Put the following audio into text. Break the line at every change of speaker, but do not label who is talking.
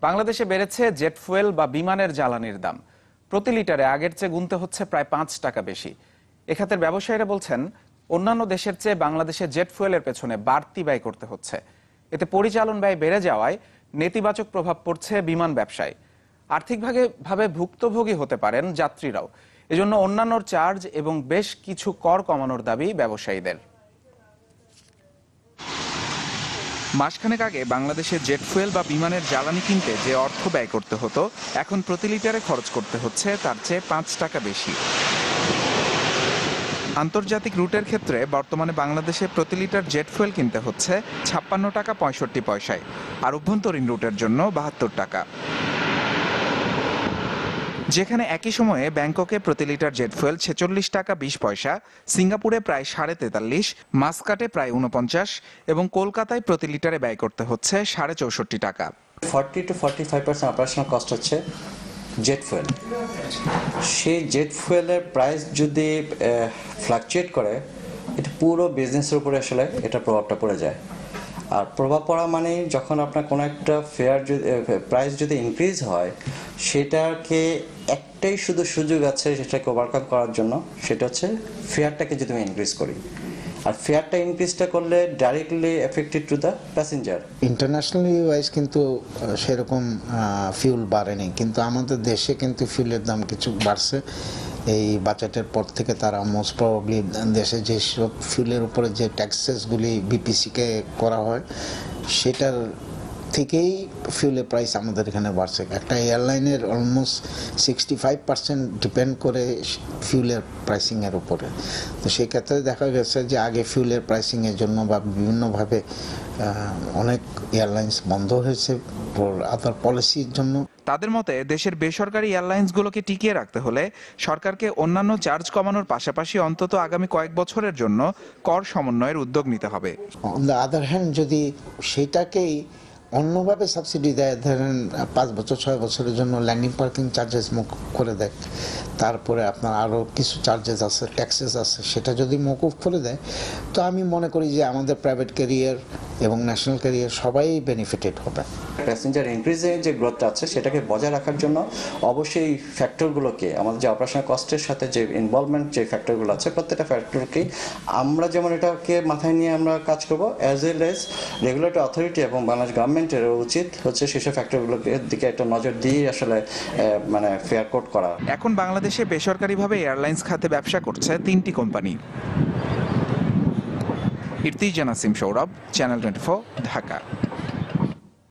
বাংলাদেশে বেড়েছে jet fuel বা বিমানের জ্বালানির দাম। প্রতি লিটারে আগের চেয়ে গুনতে হচ্ছে প্রায় ৫ টাকা বেশি। এখাতের ব্যবসায়ীরা বলছেন, অন্যান্য দেশের চেয়ে বাংলাদেশে জেট ফুয়েলের পেছনে বাড়তি ব্যয় করতে হচ্ছে। এতে পরিচালন ব্যয় বেড়ে যাওয়ায় নেতিবাচক প্রভাব পড়ছে বিমান ব্যবসায়। আর্থিকভাবে ভুক্তভোগী হতে পারেন যাত্রীরাও। এজন্য অন্যান্য চার্জ এবং বেশ কিছু কর কমানোর দাবি ব্যবসায়ীদের। মাসখানেক আগে বাংলাদেশে জেট ফুয়েল বা বিমানের জ্বালানি কিনতে যে অর্থ ব্যয় করতে হতো, এখন প্রতি লিটারে খরচ করতে হচ্ছে তার চেয়ে ৫ টাকা বেশি। আন্তর্জাতিক রুটের ক্ষেত্রে বর্তমানে বাংলাদেশে প্রতি লিটার জেট ফুয়েল কিনতে হচ্ছে ৫৬ টাকা ৬৫ পয়সায়, আর অভ্যন্তরীণ রুটের জন্য ৭২ টাকা। যেখানে একই সময়ে ব্যাংককে প্রতি লিটার জেট ফুয়েল ৪৬ টাকা ২০ পয়সা, সিঙ্গাপুরে প্রায় ৪৩.৫, মাস্কাটে প্রায় ৪৯ এবং কলকাতায় প্রতি লিটারে ব্যয় করতে হচ্ছে ৬৪.৫ টাকা।
40 to 45% অপারেশনাল কস্ট হচ্ছে জেট ফুয়েল। সেই জেট ফুয়েলের প্রাইস যদি ফ্লাকচুয়েট করে, এটা পুরো বিজনেসের উপরে আসলে এটা প্রভাবটা পড়ে যায়। আর প্রভাব পড়া মানে যখন আপনার কোনো একটা প্রাইস যদি ইনক্রিজ হয়, সেটাকে একটাই শুধু সুযোগ আছে সেটাকে ওভারকাম করার জন্য, সেটা হচ্ছে ফেয়ারটাকে যদি আমি ইনক্রিজ করি। আর ফেয়ারটা ইনক্রিজটা করলে directly affected to the passenger.
Internationally wise কিন্তু সেরকম ফিউল বাড়েনি, কিন্তু আমাদের দেশে কিন্তু ফিউলের দাম কিছু বাড়ছে। এই বাজেটের পর থেকে তারা মোস্ট প্রবাবলি দেশে যেসব ফিউলের উপরে যে ট্যাক্সেসগুলি বিপিসিকে করা হয়, সেটার থেকেই ফিউলের প্রাইস আমাদের এখানে বাড়ছে। একটা এয়ারলাইনের অলমোস্ট 65% ডিপেন্ড করে ফিউলের প্রাইসিংয়ের উপরে। তো সেই ক্ষেত্রে দেখা গেছে যে আগে ফিউলের প্রাইসিংয়ের জন্য বা বিভিন্নভাবে অনেক এয়ারলাইন্স বন্ধ হয়েছে আদার পলিসির জন্য।
তাদের মতে দেশের বেসরকারি এয়ারলাইন্সগুলোকে টিকিয়ে রাখতে হলে সরকারকে অন্যান্য চার্জ কমানোর পাশাপাশি অন্তত আগামী কয়েক বছরের জন্য কর সমন্বয়ের উদ্যোগ নিতে হবে।
অন দ্য আদার হ্যান্ড, যদি সেইটাকেই অন্যভাবে সাবসিডি দেয়, ধরেন 5 বছর 6 বছরের জন্য ল্যান্ডিং পার্কিং চার্জেস মকুফ করে দেয়, তারপরে আপনার আরও কিছু চার্জেস আছে, ট্যাক্সেস আছে, সেটা যদি মকুফ করে দেয়, তো আমি মনে করি যে আমাদের প্রাইভেট ক্যারিয়ার এবং ন্যাশনাল ক্যারিয়ার সবাই বেনিফিটেড হবে।
প্যাসেঞ্জার ইনক্রিজের যে গ্রোথটা আছে সেটাকে বজায় রাখার জন্য অবশ্যই এই ফ্যাক্টরগুলোকে, আমাদের যে অপারেশনাল কস্টের সাথে যে ইনভলভমেন্ট যে ফ্যাক্টরগুলো আছে, প্রত্যেকটা ফ্যাক্টরকেই আমরা যেমন এটাকে মাথায় নিয়ে আমরা কাজ করবো, as well as regulatory authority এবং বাংলাদেশ গভর্নমেন্টের উচিত হচ্ছে সেসব ফ্যাক্টরগুলোর দিকে একটা নজর দিয়ে আসলে মানে ফেয়ার কোড করা।
এখন বাংলাদেশে বেসরকারিভাবে এয়ারলাইন্স খাতে ব্যবসা করছে 3টি কোম্পানি। ইরতিজান আসিম সৌরভ, চ্যানেল 24, ঢাকা।